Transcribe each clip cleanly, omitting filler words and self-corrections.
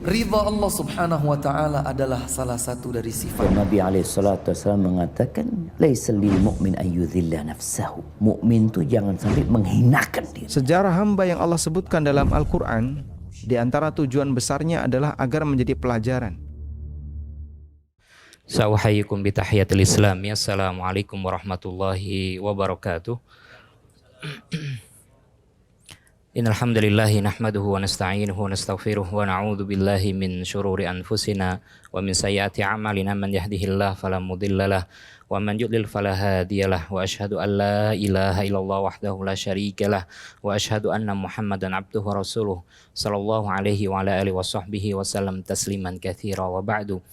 Ridha Allah subhanahu wa ta'ala adalah salah satu dari sifat. Nabi SAW mengatakan, laisa lil mu'min ayyudhilla nafsahu. Mukmin itu jangan sampai menghinakan diri. Sejarah hamba yang Allah sebutkan dalam Al-Quran, di antara tujuan besarnya adalah agar menjadi pelajaran. Sa'uhayyikum bitahiyatil Islam. Assalamualaikum warahmatullahi wabarakatuh. Innal hamdalillah nahmaduhu wa nasta'inuhu wa nastaghfiruh wa na'udzu billahi min shururi anfusina wa min sayyiati a'malina. Man yahdihillahu fala mudhillalah wa man yudlil fala hadiyalah. Wa asyhadu an la ilaha illallah wahdahu la syarikalah wa asyhadu anna Muhammadan abduhu wa rasuluh sallallahu alaihi wa ala alihi wa sahbihi wa sallam tasliman katsira. Wa ba'du.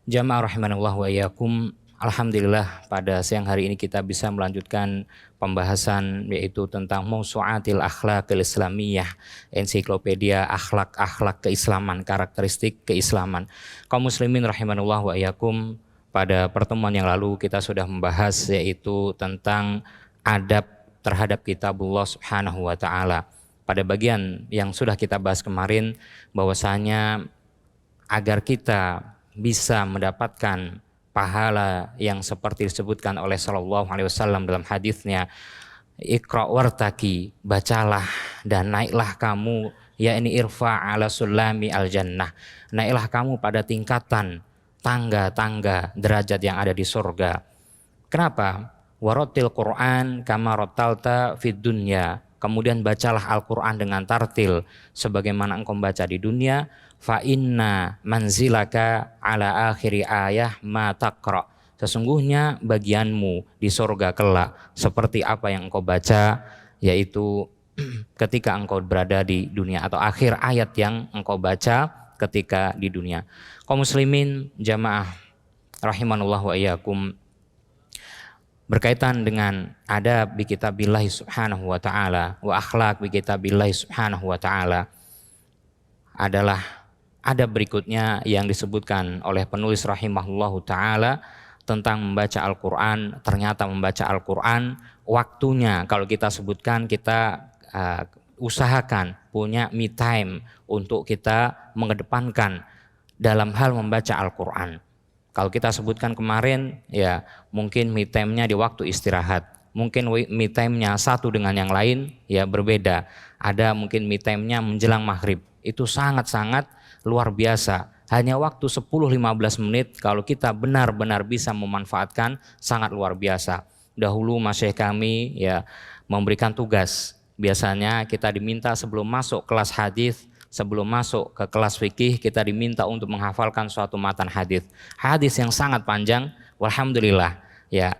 Jamaah rahimanallah wa iyyakum. Alhamdulillah pada siang hari ini kita bisa melanjutkan pembahasan yaitu tentang Mawsu'atil Akhlaqil Islamiyah, ensiklopedia akhlak-akhlak keislaman, karakteristik keislaman. Kaum muslimin rahimanallah wa iyyakum, pada pertemuan yang lalu kita sudah membahas yaitu tentang adab terhadap kitabullah subhanahu wa ta'ala. Pada bagian yang sudah kita bahas kemarin bahwasanya agar kita bisa mendapatkan pahala yang seperti disebutkan oleh Sallallahu Alaihi Wasallam dalam hadisnya, Iqra wartaki, bacalah dan naiklah kamu, ya ini irfa ala sulami al jannah, naiklah kamu pada tingkatan tangga-tangga derajat yang ada di surga. Kenapa? Waratil Quran kama rattalta fid dunya, kemudian bacalah Al-Quran dengan tartil sebagaimana engkau baca di dunia. Fa inna manzilaka ala akhiri ayah ma taqra, sesungguhnya bagianmu di surga kelak seperti apa yang engkau baca, yaitu ketika engkau berada di dunia, atau akhir ayat yang engkau baca ketika di dunia. Kaum muslimin jamaah rahimanullah wa iyyakum, berkaitan dengan adab bi kitabillahi subhanahu wa ta'ala wa akhlak bi kitabillahi subhanahu wa ta'ala adalah ada berikutnya yang disebutkan oleh penulis rahimahullahu ta'ala tentang membaca Al-Quran. Ternyata membaca Al-Quran waktunya, kalau kita sebutkan, kita usahakan punya me time untuk kita mengedepankan dalam hal membaca Al-Quran. Kalau kita sebutkan kemarin, ya mungkin me time-nya di waktu istirahat, mungkin me time-nya satu dengan yang lain ya berbeda. Ada mungkin me time-nya menjelang maghrib, itu sangat-sangat luar biasa. Hanya waktu 10-15 menit kalau kita benar-benar bisa memanfaatkan, sangat luar biasa. Dahulu masyayikh kami ya memberikan tugas. Biasanya kita diminta sebelum masuk kelas hadis, sebelum masuk ke kelas fikih, kita diminta untuk menghafalkan suatu matan hadis. Hadis yang sangat panjang, walhamdulillah ya.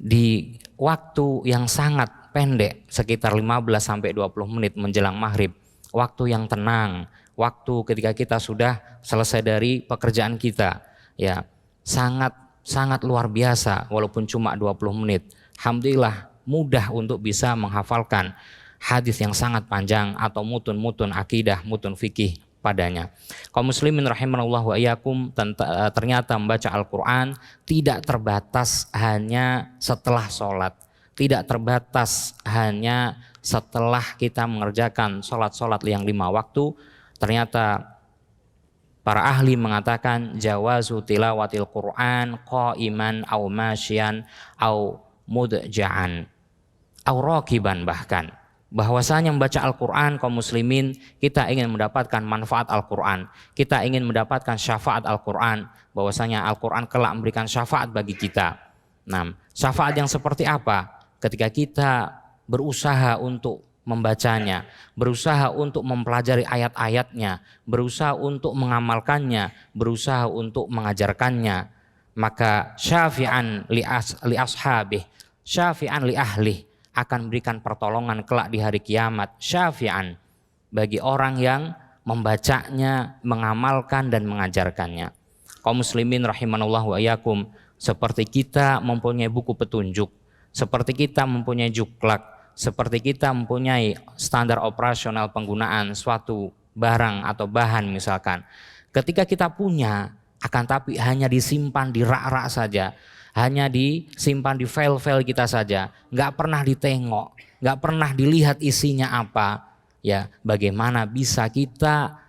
Di waktu yang sangat pendek, sekitar 15-20 menit menjelang maghrib, waktu yang tenang, waktu ketika kita sudah selesai dari pekerjaan kita, ya sangat luar biasa. Walaupun cuma 20 menit, alhamdulillah mudah untuk bisa menghafalkan hadis yang sangat panjang atau mutun akidah, mutun fikih padanya. Kaum muslimin rahimanallah wa iyyakum, ternyata membaca Al-Quran tidak terbatas hanya setelah sholat, tidak terbatas hanya setelah kita mengerjakan sholat yang 5 waktu. Ternyata para ahli mengatakan jawazu tilawatil Quran qaiman au masyian au mudja'an au rakiban, bahkan bahwasanya membaca Al-Quran, kaum muslimin, kita ingin mendapatkan manfaat Al-Quran, kita ingin mendapatkan syafaat Al-Quran, bahwasanya Al-Quran kelak memberikan syafaat bagi kita. Nah, syafaat yang seperti apa? Ketika kita berusaha untuk membacanya, berusaha untuk mempelajari ayat-ayatnya, berusaha untuk mengamalkannya, berusaha untuk mengajarkannya, maka syafi'an li ashabih, syafi'an li ahlih, akan berikan pertolongan kelak di hari kiamat, syafi'an bagi orang yang membacanya, mengamalkan dan mengajarkannya. Kaum muslimin rahimanallah wa iyyakum, seperti kita mempunyai buku petunjuk, seperti kita mempunyai juklak, seperti kita mempunyai standar operasional penggunaan suatu barang atau bahan misalkan. Ketika kita punya, akan tapi hanya disimpan di rak-rak saja, hanya disimpan di file-file kita saja, nggak pernah ditengok, nggak pernah dilihat isinya apa, ya bagaimana bisa kita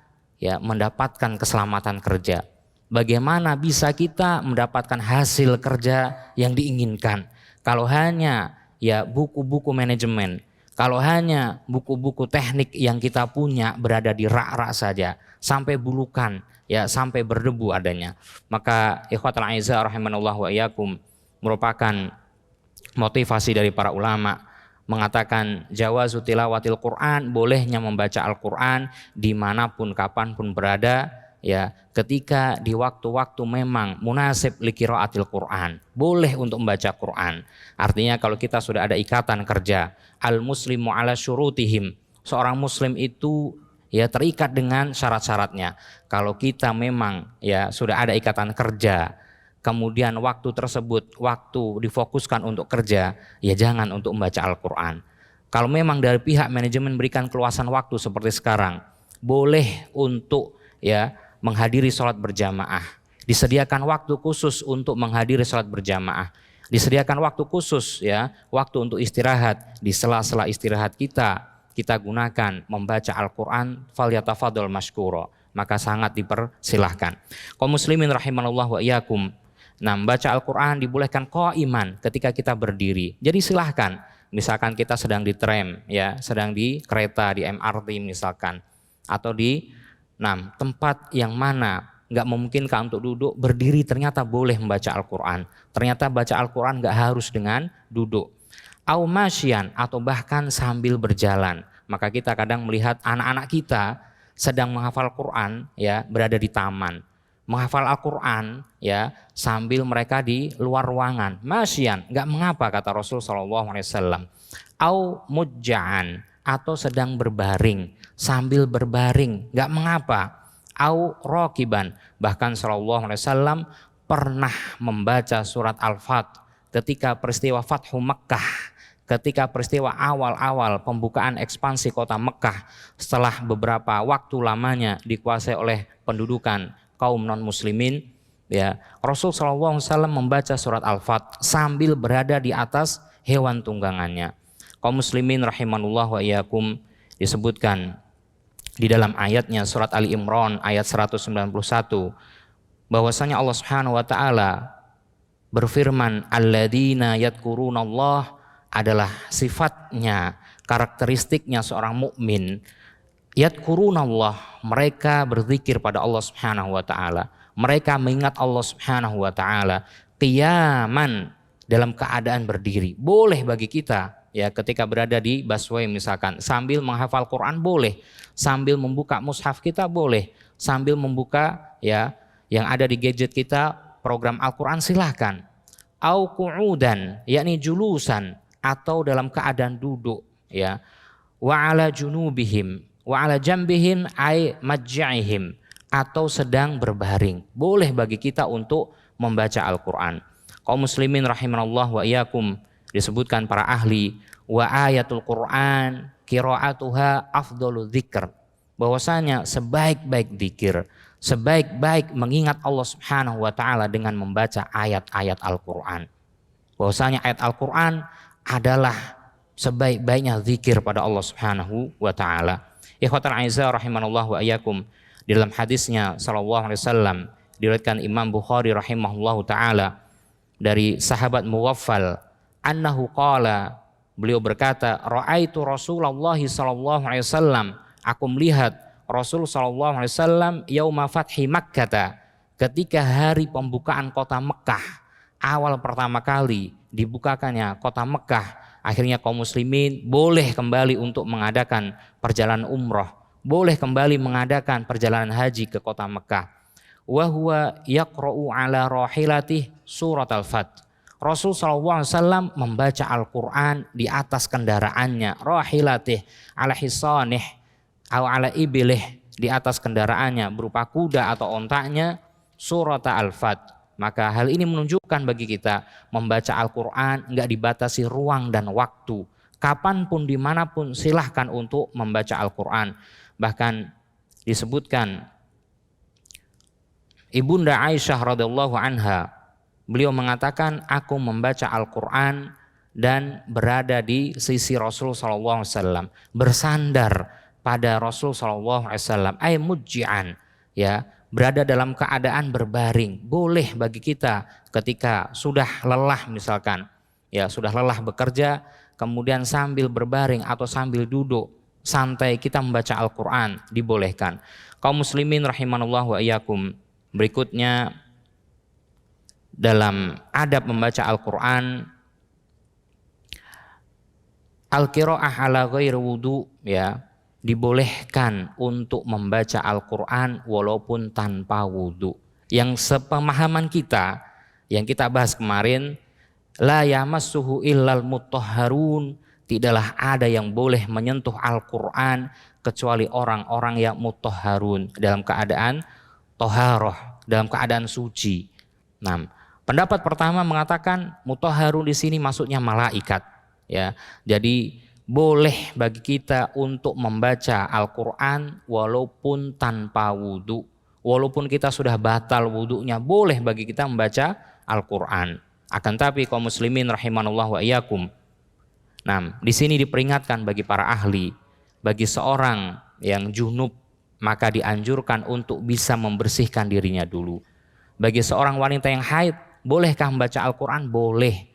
ya mendapatkan keselamatan kerja? Bagaimana bisa kita mendapatkan hasil kerja yang diinginkan? Kalau hanya ya buku-buku manajemen, kalau hanya buku-buku teknik yang kita punya berada di rak-rak saja, sampai bulukan, ya sampai berdebu adanya, maka ikhwatul aizah rahimanallah wa iyyakum, merupakan motivasi dari para ulama mengatakan jawazu tilawatil Quran, bolehnya membaca Al-Quran dimanapun kapanpun berada, ya ketika di waktu-waktu memang munasib li qiraatil Quran, boleh untuk membaca Quran. Artinya kalau kita sudah ada ikatan kerja, al muslimu ala syurutihim, seorang muslim itu ya terikat dengan syarat-syaratnya. Kalau kita memang ya sudah ada ikatan kerja, kemudian waktu tersebut waktu difokuskan untuk kerja, ya jangan untuk membaca Al-Quran. Kalau memang dari pihak manajemen berikan keluasan waktu seperti sekarang, boleh untuk ya menghadiri sholat berjamaah, disediakan waktu khusus untuk menghadiri sholat berjamaah, disediakan waktu khusus ya, waktu untuk istirahat. Di sela-sela istirahat kita gunakan membaca Al-Quran, falyatafadhal mashkura, maka sangat dipersilahkan. Kaum muslimin rahimanallah wa iyyakum, nah membaca Al-Quran dibolehkan qaiman ketika kita berdiri. Jadi silahkan, misalkan kita sedang di tram ya, sedang di kereta, di MRT misalkan, atau di tempat yang mana nggak memungkinkan untuk duduk, berdiri ternyata boleh membaca Al-Quran. Ternyata baca Al-Quran nggak harus dengan duduk. Au masyian, atau bahkan sambil berjalan. Maka kita kadang melihat anak-anak kita sedang menghafal Quran ya, berada di taman, menghafal Al-Quran ya sambil mereka di luar ruangan. Masyian, nggak mengapa kata Rasul SAW. Au mujja'an, atau sedang berbaring, sambil berbaring, nggak mengapa. Au rokiban, bahkan SAW pernah membaca surat Al-Fat ketika peristiwa Fathu Mekkah, ketika peristiwa awal-awal pembukaan ekspansi kota Mekkah setelah beberapa waktu lamanya dikuasai oleh pendudukan kaum non muslimin, ya Rasul SAW membaca surat Al-Fat sambil berada di atas hewan tunggangannya. Kaum muslimin rahimanullah wa iyyakum, disebutkan di dalam ayatnya surat Ali Imran ayat 191 bahwasanya Allah Subhanahu wa taala berfirman, alladzina yadhkurunallah, adalah sifatnya, karakteristiknya seorang mukmin. Yadhkurunallah, mereka berzikir pada Allah Subhanahu wa taala, mereka mengingat Allah Subhanahu wa taala qiyaman, dalam keadaan berdiri. Boleh bagi kita ya ketika berada di busway misalkan, sambil menghafal Quran boleh, sambil membuka mushaf kita boleh, sambil membuka ya yang ada di gadget kita program Al-Quran silahkan. Au qu'udan, yakni julusan, atau dalam keadaan duduk ya. Wa ala junubihim wa ala jambihim ay majja'ihim, atau sedang berbaring. Boleh bagi kita untuk membaca Al-Quran. Kaum muslimin rahimanallah wa iyyakum, disebutkan para ahli, wa ayatul Quran qiraatuha afdhalu dzikr, bahwasanya sebaik-baik dzikir, sebaik-baik mengingat Allah Subhanahu wa taala dengan membaca ayat-ayat Al-Quran. Bahwasanya ayat Al-Quran adalah sebaik-baiknya zikir pada Allah Subhanahu wa taala. Ikhwatal aizah rahimanallah wa iyyakum, di dalam hadisnya sallallahu alaihi wasallam diriwayatkan Imam Bukhari rahimahullahu taala dari sahabat Muwaffal annahu qala, beliau berkata, ra'aitu Rasulullah sallallahu alaihi wasallam, aku melihat Rasul sallallahu alaihi wasallam yauma fathi Makkah, ketika hari pembukaan kota Mekah, awal pertama kali dibukakannya kota Mekah, akhirnya kaum muslimin boleh kembali untuk mengadakan perjalanan umroh, boleh kembali mengadakan perjalanan haji ke kota Mekah. Wa huwa yaqra'u ala rahilatih surat Al-Fat. Rasul SAW membaca Al-Quran di atas kendaraannya, rahilatih ala hisanih atau ala ibilih, di atas kendaraannya berupa kuda atau ontaknya, surat Al-Fat. Maka hal ini menunjukkan bagi kita membaca Al-Quran enggak dibatasi ruang dan waktu. Kapanpun dimanapun silahkan untuk membaca Al-Quran. Bahkan disebutkan Ibunda Aisyah radhiyallahu anha, beliau mengatakan, aku membaca Al-Quran dan berada di sisi Rasul SAW, bersandar pada Rasul SAW, ay mujji'an, ya, berada dalam keadaan berbaring. Boleh bagi kita ketika sudah lelah misalkan, ya sudah lelah bekerja, kemudian sambil berbaring atau sambil duduk santai kita membaca Al-Quran, dibolehkan. Kaum muslimin rahimanallah wa iyyakum, berikutnya dalam adab membaca Al-Quran, al-qiraah ala ghairi wudu, ya, dibolehkan untuk membaca Al-Quran walaupun tanpa wudu. Yang sepemahaman kita, yang kita bahas kemarin, la yamassuhu illal mutahharun, tidaklah ada yang boleh menyentuh Al-Quran kecuali orang-orang yang mutahharun, dalam keadaan toharoh, dalam keadaan suci. Nah, pendapat pertama mengatakan mutahharun di sini maksudnya malaikat, ya. Jadi boleh bagi kita untuk membaca Al-Quran walaupun tanpa wudhu, walaupun kita sudah batal wudhunya, boleh bagi kita membaca Al-Quran. Akan tapi kaum muslimin rahimanallah wa iyyakum, nah, di sini diperingatkan bagi para ahli, bagi seorang yang junub maka dianjurkan untuk bisa membersihkan dirinya dulu. Bagi seorang wanita yang haid, bolehkah membaca Al-Quran? Boleh.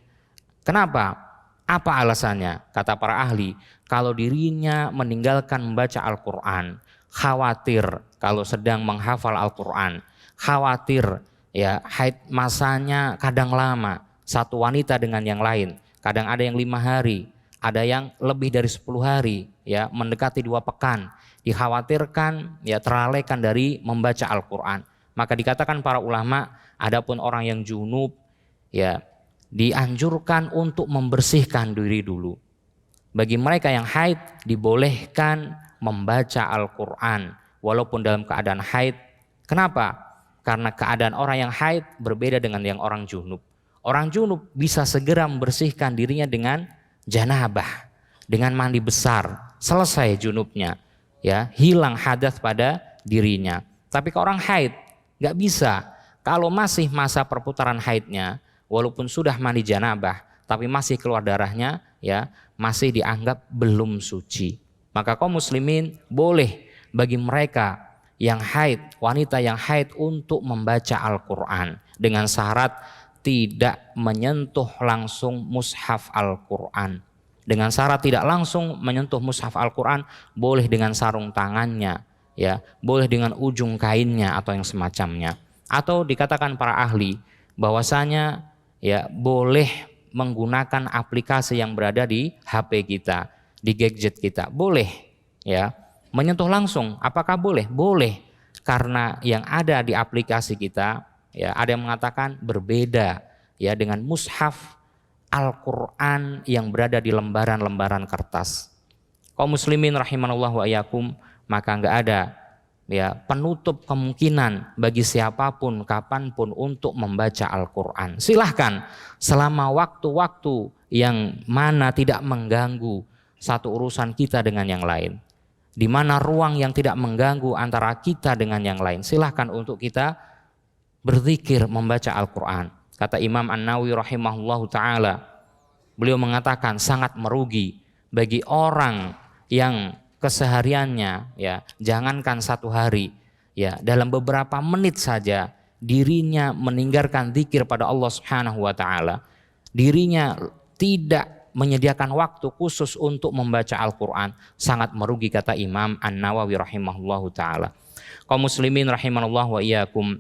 Kenapa? Apa alasannya? Kata para ahli, kalau dirinya meninggalkan membaca Al-Quran, khawatir kalau sedang menghafal Al-Quran, khawatir ya haid masanya kadang lama, satu wanita dengan yang lain, kadang ada yang 5 hari, ada yang lebih dari 10 hari, ya mendekati 2 pekan, dikhawatirkan ya terlalaikan dari membaca Al-Quran. Maka dikatakan para ulama, adapun orang yang junub ya dianjurkan untuk membersihkan diri dulu. Bagi mereka yang haid dibolehkan membaca Al-Quran walaupun dalam keadaan haid. Kenapa? Karena keadaan orang yang haid berbeda dengan yang orang junub. Orang junub bisa segera membersihkan dirinya dengan janabah, dengan mandi besar, selesai junubnya, ya hilang hadas pada dirinya. Tapi kalau orang haid nggak bisa. Kalau masih masa perputaran haidnya, walaupun sudah mandi janabah, tapi masih keluar darahnya, ya masih dianggap belum suci. Maka kaum muslimin boleh bagi mereka yang haid, wanita yang haid untuk membaca Al-Quran dengan syarat tidak menyentuh langsung mushaf Al-Quran. Dengan syarat tidak langsung menyentuh mushaf Al-Quran, boleh dengan sarung tangannya, ya, boleh dengan ujung kainnya atau yang semacamnya. Atau dikatakan para ahli bahwasanya ya boleh menggunakan aplikasi yang berada di HP kita, di gadget kita, boleh ya menyentuh langsung. Apakah boleh? Boleh, karena yang ada di aplikasi kita ya ada yang mengatakan berbeda ya dengan mushaf Al-Quran yang berada di lembaran-lembaran kertas. Kaum muslimin rahimanallah wa iyyakum, maka enggak ada ya penutup kemungkinan bagi siapapun kapanpun untuk membaca Al-Quran. Silahkan selama waktu-waktu yang mana tidak mengganggu satu urusan kita dengan yang lain, di mana ruang yang tidak mengganggu antara kita dengan yang lain, silahkan untuk kita berzikir membaca Al-Quran. Kata Imam An-Nawawi rahimahullahu ta'ala, beliau mengatakan sangat merugi bagi orang yang kesehariannya ya jangankan 1 hari ya dalam beberapa menit saja dirinya meninggalkan zikir pada Allah Subhanahu wa taala, dirinya tidak menyediakan waktu khusus untuk membaca Al-Quran, sangat merugi kata Imam An-Nawawi rahimahullahu taala. Kaum muslimin rahimanallah wa iyyakum,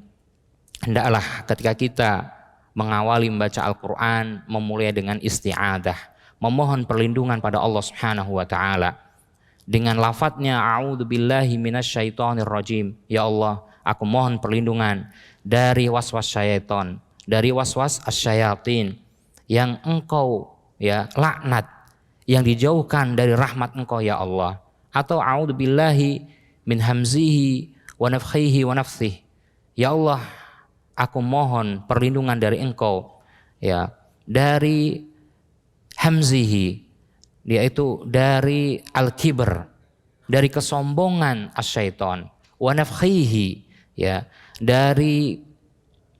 hendaklah ketika kita mengawali membaca Al-Quran memulai dengan isti'adah, memohon perlindungan pada Allah Subhanahu wa taala dengan lafadznya a'udzubillahi minasyaitonirrajim. Ya Allah, aku mohon perlindungan dari waswas syaitan, dari waswas asyayatin yang engkau ya laknat, yang dijauhkan dari rahmat engkau ya Allah. Atau a'udzubillahi min hamzihi wa nafthihi wa nafthihi. Ya Allah, aku mohon perlindungan dari engkau ya dari hamzihi, yaitu dari al-kibr, dari kesombongan asyaiton, wa nafkhihi, ya dari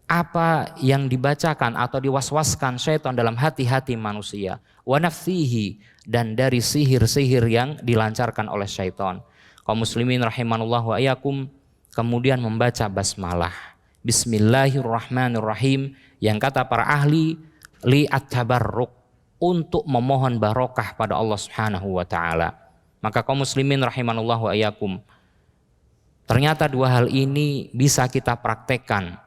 apa yang dibacakan atau diwaswaskan syaitan dalam hati-hati manusia, wa nafthihi, dan dari sihir-sihir yang dilancarkan oleh syaitan. Kaum muslimin rahimanullah wa iyyakum, kemudian membaca basmalah. Bismillahirrahmanirrahim, yang kata para ahli li at-tabarruk, untuk memohon barokah pada Allah Subhanahu wa taala. Maka kaum muslimin rahimanallah wa iyyakum, ternyata dua hal ini bisa kita praktekkan,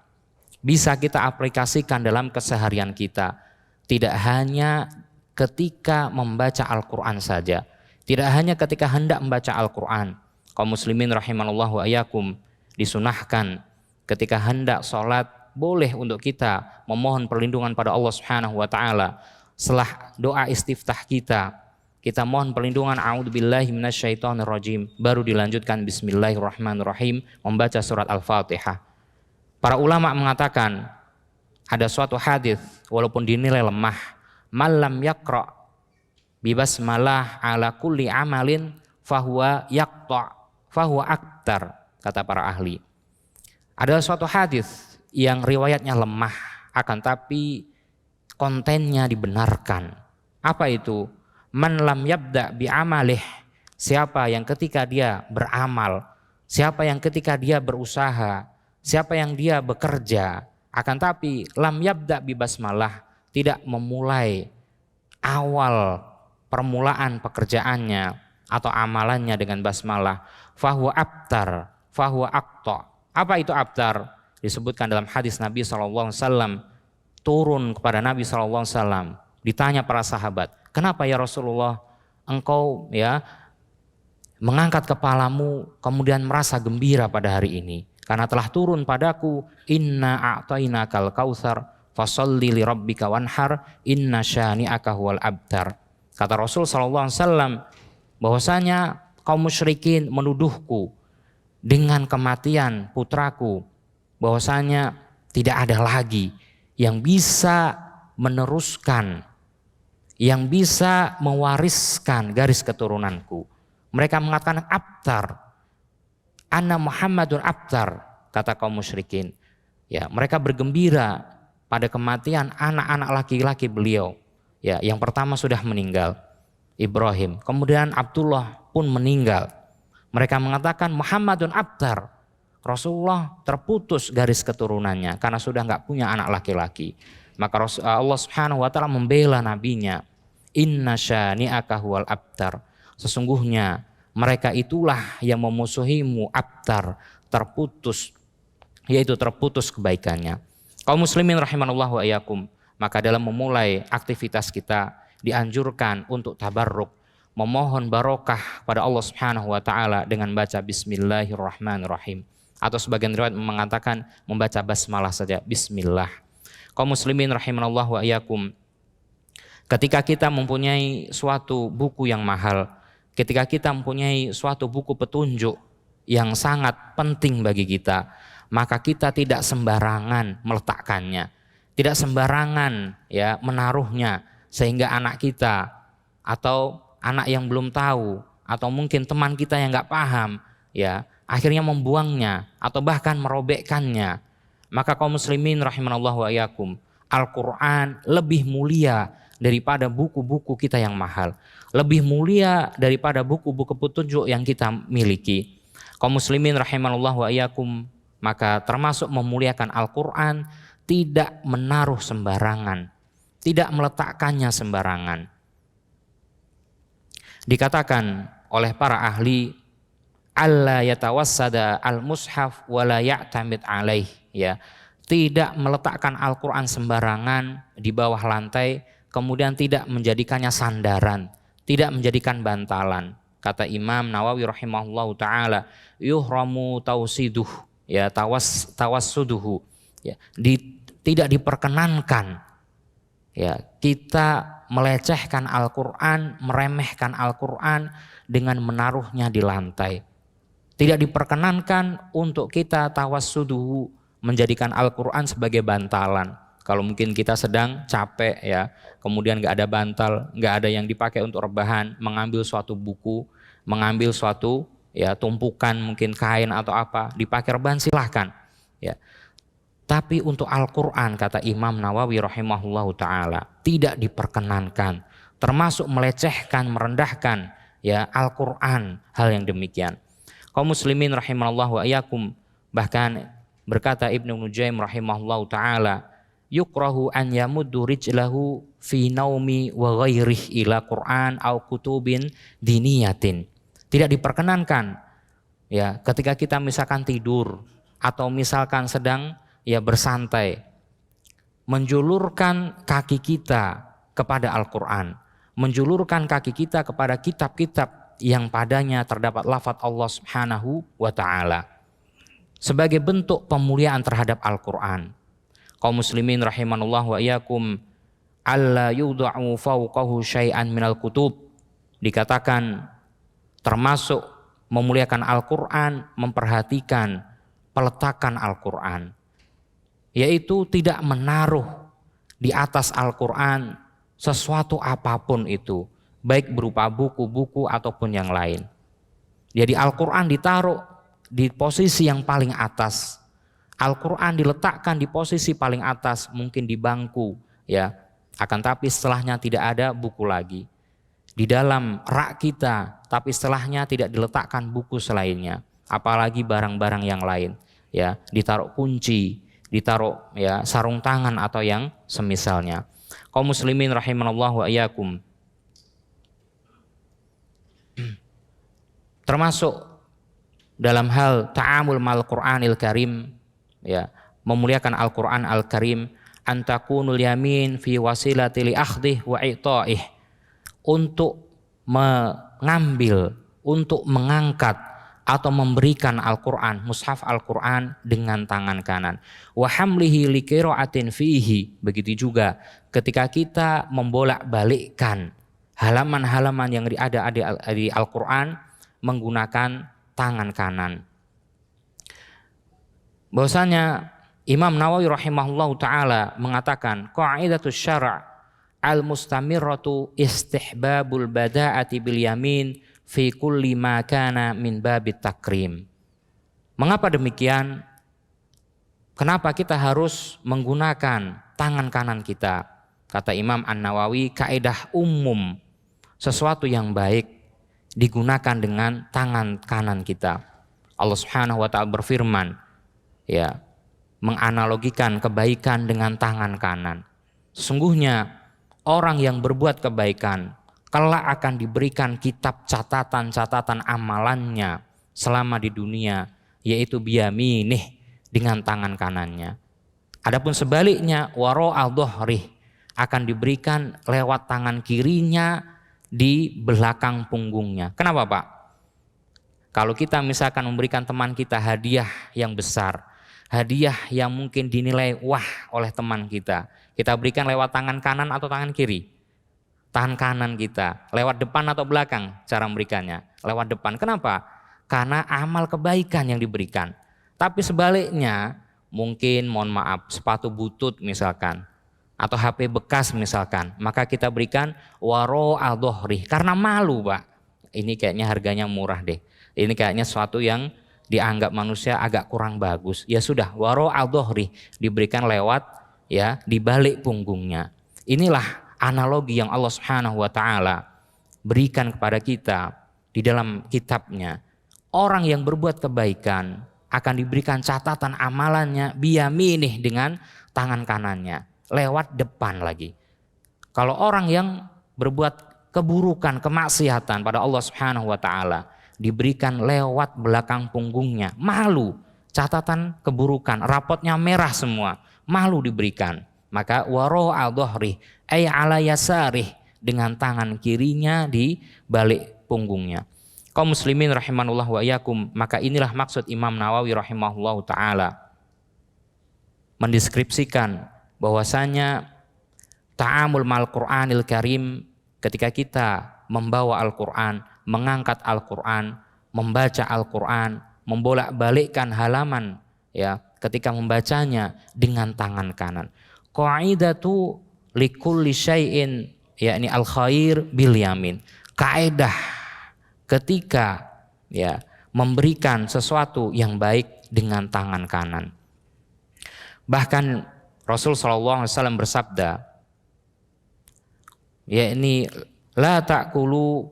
bisa kita aplikasikan dalam keseharian kita. Tidak hanya ketika membaca Al-Quran saja, tidak hanya ketika hendak membaca Al-Quran. Kaum muslimin rahimanallah wa iyyakum, disunahkan ketika hendak sholat, boleh untuk kita memohon perlindungan pada Allah Subhanahu wa taala. Setelah doa istiftah kita mohon perlindungan a'udzubillahi minasyaitonirrajim, baru dilanjutkan bismillahirrahmanirrahim, membaca surat Al-Fatihah. Para ulama mengatakan ada suatu hadis walaupun dinilai lemah, malam yaqra bi basmalah ala kulli amalin fahuwa yaqta fahuwa aktar, kata para ahli. Ada suatu hadis yang riwayatnya lemah, akan tapi kontennya dibenarkan. Apa itu? Man lam yabda bi amalih, siapa yang ketika dia beramal, siapa yang ketika dia berusaha, siapa yang dia bekerja, akan tapi lam yabda bi basmalah, tidak memulai awal permulaan pekerjaannya atau amalannya dengan basmalah, fahuwa abtar, fahuwa aqta. Apa itu abtar? Disebutkan dalam hadis Nabi SAW, turun kepada Nabi SAW, ditanya para sahabat, kenapa ya Rasulullah engkau ya mengangkat kepalamu kemudian merasa gembira pada hari ini? Karena telah turun padaku, inna a'tainakal kautsar fasholli li rabbika wanhar inna syani'aka huwal abtar. Kata Rasul SAW bahwasanya kaum musyrikin menuduhku dengan kematian putraku, bahwasanya tidak ada lagi yang bisa meneruskan, yang bisa mewariskan garis keturunanku. Mereka mengatakan abtar, anna Muhammadun abtar, kata kaum musyrikin. Ya, mereka bergembira pada kematian anak-anak laki-laki beliau. Ya, yang pertama sudah meninggal, Ibrahim. Kemudian Abdullah pun meninggal. Mereka mengatakan Muhammadun abtar, Rasulullah terputus garis keturunannya karena sudah nggak punya anak laki-laki. Maka Allah Subhanahu wa taala membela nabinya, inna syani'aka huwal abtar, sesungguhnya mereka itulah yang memusuhimu, abtar, terputus, yaitu terputus kebaikannya. Kaum muslimin rahimanallah wa iyyakum, maka dalam memulai aktivitas kita dianjurkan untuk tabarruk, memohon barokah pada Allah Subhanahu wa taala dengan baca bismillahirrahmanirrahim, atau sebagian riwayat mengatakan membaca basmalah saja, bismillah. Kaum muslimin rahimanallah wa iyyakum, ketika kita mempunyai suatu buku yang mahal, ketika kita mempunyai suatu buku petunjuk yang sangat penting bagi kita, maka kita tidak sembarangan meletakkannya, tidak sembarangan ya menaruhnya, sehingga anak kita atau anak yang belum tahu atau mungkin teman kita yang nggak paham ya akhirnya membuangnya atau bahkan merobekkannya. Maka kaum muslimin rahimanallah wa iyyakum, Al-Quran lebih mulia daripada buku-buku kita yang mahal, lebih mulia daripada buku-buku petunjuk yang kita miliki. Kaum muslimin rahimanallah wa iyyakum, maka termasuk memuliakan Al-Quran tidak menaruh sembarangan, tidak meletakkannya sembarangan. Dikatakan oleh para ahli, alla yatawassada al-mushaf wa la ya'tamid alaih, ya, tidak meletakkan Al-Quran sembarangan di bawah lantai, kemudian tidak menjadikannya sandaran, tidak menjadikan bantalan. Kata Imam Nawawi rahimahullahu taala, yuhramu tausiduh, ya, tawassuduhu, ya, tidak diperkenankan ya kita melecehkan Al-Quran, meremehkan Al-Quran dengan menaruhnya di lantai. Tidak diperkenankan untuk kita tawassuduhu, menjadikan Al-Quran sebagai bantalan. Kalau mungkin kita sedang capek ya, kemudian nggak ada bantal, nggak ada yang dipakai untuk rebahan, mengambil suatu buku, mengambil suatu ya tumpukan mungkin kain atau apa, dipakai rebahan silahkan ya. Tapi untuk Al-Quran, kata Imam Nawawi rahimahullahu ta'ala, tidak diperkenankan, termasuk melecehkan, merendahkan ya Al-Quran, hal yang demikian. Kaum muslimin rahimallahu wa iyyakum, Bahkan berkata Ibnu Nujaim rahimahullahu taala, yukrahu an yamuddu rijlahu fi naumi wa ghairih ila Qur'an au kutubin diniyatin. Tidak diperkenankan ya ketika kita misalkan tidur atau misalkan sedang ya bersantai, menjulurkan kaki kita kepada Al-Qur'an, menjulurkan kaki kita kepada kitab-kitab yang padanya terdapat lafaz Allah Subhanahu wa taala sebagai bentuk pemuliaan terhadap Al-Qur'an. Kaum muslimin rahimanullah wa iyyakum, alla yudha'u fawqahu syai'an minal kutub, dikatakan termasuk memuliakan Al-Qur'an, memperhatikan peletakan Al-Qur'an, yaitu tidak menaruh di atas Al-Qur'an sesuatu apapun itu, baik berupa buku-buku ataupun yang lain. Jadi Al-Qur'an ditaruh di posisi yang paling atas. Al-Qur'an diletakkan di posisi paling atas, mungkin di bangku ya. Akan tapi setelahnya tidak ada buku lagi. Di dalam rak kita, tapi setelahnya tidak diletakkan buku selainnya, apalagi barang-barang yang lain ya, ditaruh kunci, ditaruh ya sarung tangan atau yang semisalnya. Kaum muslimin rahimanallah wa iyyakum, termasuk dalam hal ta'amul mal Qur'anil Karim ya, memuliakan Al-Qur'an Al-Karim, antakunul yamin fi wasilati li akhdih wa i'ta'ih, untuk mengambil, untuk mengangkat atau memberikan Al-Qur'an, mushaf Al-Qur'an dengan tangan kanan. Wa hamlihi li qira'atin fihi, begitu juga ketika kita membolak-balikkan halaman-halaman yang ada di Al-Qur'an menggunakan tangan kanan. Bahwasanya Imam Nawawi rahimahullahu taala mengatakan qaidatus syara' al-mustamirratu istihbabul bada'ati bil yamin fi kulli ma kana min babit takrim. Mengapa demikian? Kenapa kita harus menggunakan tangan kanan kita? Kata Imam An-Nawawi, kaidah umum sesuatu yang baik digunakan dengan tangan kanan kita. Allah Subhanahu wa taala berfirman ya, menganalogikan kebaikan dengan tangan kanan. Sesungguhnya orang yang berbuat kebaikan kelak akan diberikan kitab catatan-catatan amalannya selama di dunia, yaitu biyaminih, dengan tangan kanannya. Adapun sebaliknya, wara'a dhuhrih, akan diberikan lewat tangan kirinya di belakang punggungnya. Kenapa Pak? Kalau kita misalkan memberikan teman kita hadiah yang besar, hadiah yang mungkin dinilai wah oleh teman kita, kita berikan lewat tangan kanan atau tangan kiri? Tangan kanan kita. Lewat depan atau belakang cara memberikannya? Lewat depan. Kenapa? Karena amal kebaikan yang diberikan. Tapi sebaliknya, mungkin mohon maaf sepatu butut misalkan, atau HP bekas misalkan, maka kita berikan wara'a dhuhrih, karena malu Pak. Ini kayaknya harganya murah deh. Ini kayaknya sesuatu yang dianggap manusia agak kurang bagus. Ya sudah, wara'a dhuhrih, diberikan lewat ya di balik punggungnya. Inilah analogi yang Allah Subhanahu wa taala berikan kepada kita di dalam kitabnya. Orang yang berbuat kebaikan akan diberikan catatan amalannya biyaminih, dengan tangan kanannya, lewat depan lagi. Kalau orang yang berbuat keburukan, kemaksiatan pada Allah Subhanahu wa taala, diberikan lewat belakang punggungnya, malu, catatan keburukan, rapotnya merah semua, malu diberikan. Maka wara'a dhuhrih ay ala yasarih, dengan tangan kirinya di balik punggungnya. Kaum muslimin rahimanullah wa iyyakum, maka inilah maksud Imam Nawawi rahimahullahu taala mendeskripsikan bahwasanya ta'amul mal Qur'anil Karim, ketika kita membawa Al-Qur'an, mengangkat Al-Qur'an, membaca Al-Qur'an, membolak-balikkan halaman ya ketika membacanya dengan tangan kanan. Qaidatu likulli syai'in yakni al-khair bil yamin. Kaidah ketika ya memberikan sesuatu yang baik dengan tangan kanan. Bahkan Rasul SAW bersabda, yakni la ta'kulu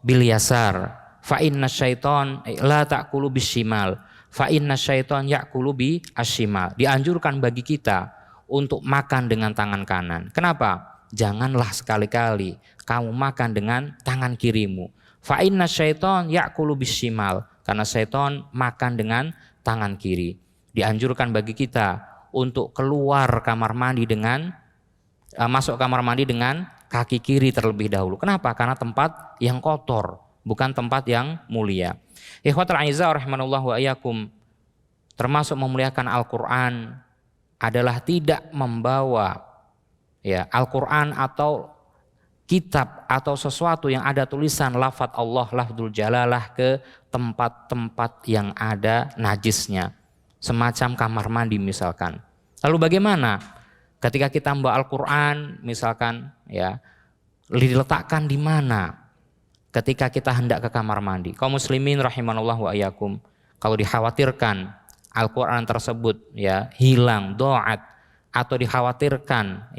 bil yasar fa inna syaiton la ta'kulu bishimal Fa inna syaiton ya'kulu bi ashimal. Dianjurkan bagi kita untuk makan dengan tangan kanan. Kenapa? Janganlah sekali-kali kamu makan dengan tangan kirimu. Fa inna syaiton ya'kulu bishimal. Karena syaiton makan dengan tangan kiri. Dianjurkan bagi kita untuk keluar kamar mandi dengan masuk kamar mandi dengan kaki kiri terlebih dahulu. Kenapa? Karena tempat yang kotor, bukan tempat yang mulia. Ikhwatul aizah rahimanallahu wa iyyakum, termasuk memuliakan Al-Qur'an adalah tidak membawa Al-Qur'an atau kitab atau sesuatu yang ada tulisan lafadz Allah, lafdzul jalalah ke tempat-tempat yang ada najisnya, semacam kamar mandi misalkan. Lalu bagaimana ketika kita membawa Al-Qur'an misalkan diletakkan di mana ketika kita hendak ke kamar mandi? Kaum muslimin rahimanallah wa iyyakum, kalau dikhawatirkan Al-Qur'an tersebut hilang, do'at, atau dikhawatirkan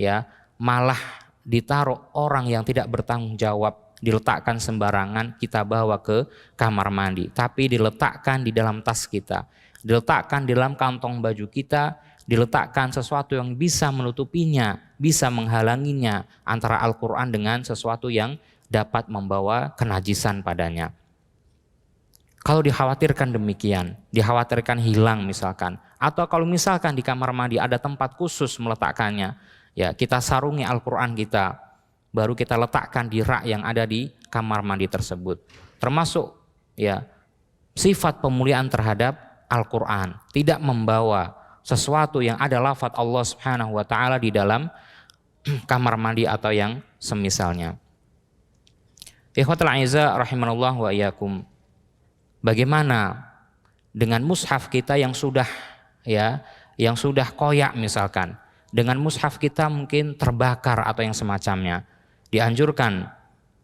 malah ditaruh orang yang tidak bertanggung jawab, diletakkan sembarangan, kita bawa ke kamar mandi, tapi diletakkan di dalam tas kita, diletakkan di dalam kantong baju kita, diletakkan sesuatu yang bisa menutupinya, bisa menghalanginya antara Al-Qur'an dengan sesuatu yang dapat membawa kenajisan padanya. Kalau dikhawatirkan demikian, dikhawatirkan hilang misalkan, atau kalau misalkan di kamar mandi ada tempat khusus meletakkannya, kita sarungi Al-Qur'an kita, baru kita letakkan di rak yang ada di kamar mandi tersebut. Termasuk sifat pemuliaan terhadap Al-Qur'an, tidak membawa sesuatu yang ada lafadz Allah Subhanahu wa taala di dalam kamar mandi atau yang semisalnya. Ikhwatul aizah rahimanallah wa iyyakum, bagaimana dengan mushaf kita yang sudah koyak misalkan, dengan mushaf kita mungkin terbakar atau yang semacamnya. Dianjurkan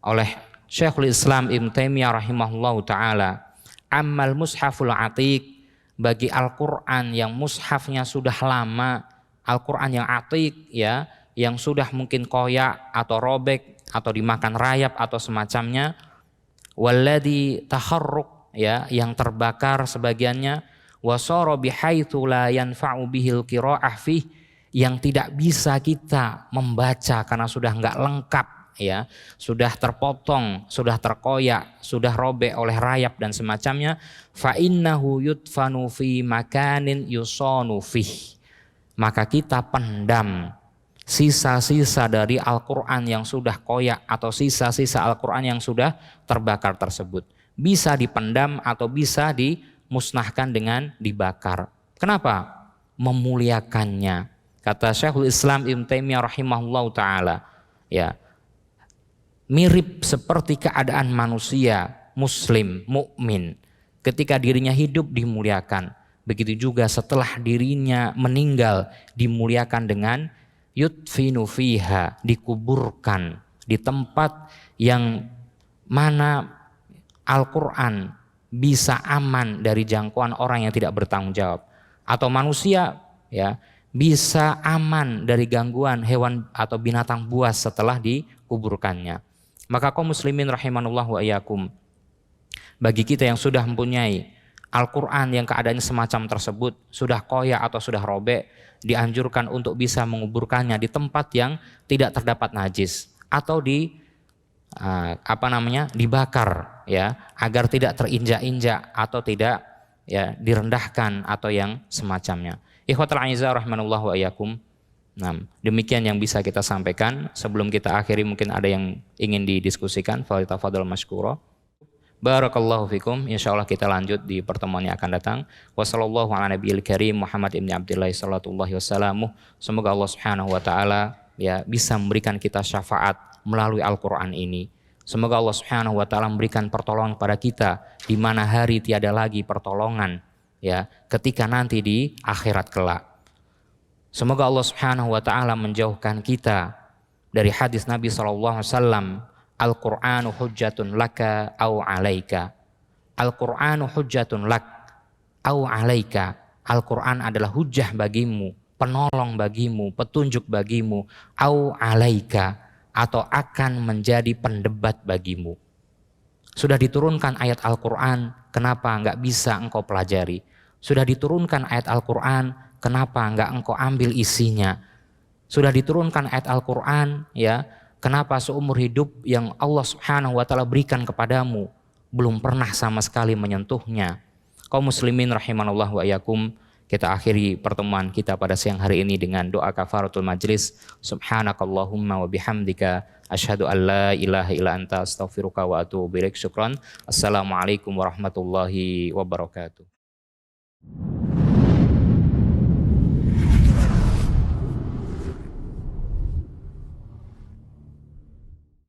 oleh Syekhul Islam Ibnu Taimiyah rahimahullah taala, ammal mushaful atiq, bagi Al-Qur'an yang mushafnya sudah lama, Al-Qur'an yang atiq yang sudah mungkin koyak atau robek atau dimakan rayap atau semacamnya, walladzi taharruq yang terbakar sebagiannya, wasara bihaitsu la yanfa'u bihil qira'ah fih, yang tidak bisa kita membaca karena sudah enggak lengkap, sudah terpotong, sudah terkoyak, sudah robek oleh rayap dan semacamnya, fa innahu yudfanu fi makanin yusanu fih, maka kita pendam sisa-sisa dari Al-Qur'an yang sudah koyak atau sisa-sisa Al-Qur'an yang sudah terbakar tersebut. Bisa dipendam atau bisa dimusnahkan dengan dibakar. Kenapa? Memuliakannya. Kata Syekhul Islam Ibnu Taimiyah rahimahullah taala, mirip seperti keadaan manusia muslim, mukmin, ketika dirinya hidup dimuliakan, begitu juga setelah dirinya meninggal dimuliakan dengan yudfinu fiha, dikuburkan di tempat yang mana Al-Qur'an bisa aman dari jangkauan orang yang tidak bertanggung jawab, atau manusia bisa aman dari gangguan hewan atau binatang buas setelah dikuburkannya. Maka kaum muslimin rahimanullah wa iyyakum, bagi kita yang sudah mempunyai Al-Qur'an yang keadaannya semacam tersebut, sudah koyak atau sudah robek, dianjurkan untuk bisa menguburkannya di tempat yang tidak terdapat najis, atau dibakar agar tidak terinjak-injak atau tidak direndahkan atau yang semacamnya. Ikhwatul aizah rahimanallah wa iyyakum. Demikian yang bisa kita sampaikan. Sebelum kita akhiri mungkin ada yang ingin didiskusikan. Falitafadhal mashkura. Barakallahu fikum. Insyaallah kita lanjut di pertemuan yang akan datang. Wassallallahu ala nabiyil karim Muhammad ibn Abdillah sallallahu wasallamu. Semoga Allah Subhanahu wa taala bisa memberikan kita syafaat melalui Al-Qur'an ini. Semoga Allah Subhanahu wa taala memberikan pertolongan pada kita di mana hari tiada lagi pertolongan ketika nanti di akhirat kelak. Semoga Allah Subhanahu wa taala menjauhkan kita dari hadis Nabi sallallahu alaihi wasallam, Al-Qur'anu hujjatun laka au alaika. Al-Qur'anu hujjatun lak au alaika. Al-Qur'an adalah hujjah bagimu, penolong bagimu, petunjuk bagimu, au alaika, atau akan menjadi pendebat bagimu. Sudah diturunkan ayat Al-Qur'an, kenapa enggak bisa engkau pelajari? Sudah diturunkan ayat Al-Quran, kenapa enggak engkau ambil isinya? Sudah diturunkan ayat Al-Quran, ya, kenapa seumur hidup yang Allah Subhanahu wa Ta'ala berikan kepadamu belum pernah sama sekali menyentuhnya? Kaum muslimin rahimanallah wa iyyakum, kita akhiri pertemuan kita pada siang hari ini dengan doa kafaratul majlis. Subhanakallahumma wa bihamdika asyhadu an la ilaha illa anta astaghfiruka wa atubu ilaik. Syukran. Assalamualaikum warahmatullahi wabarakatuh.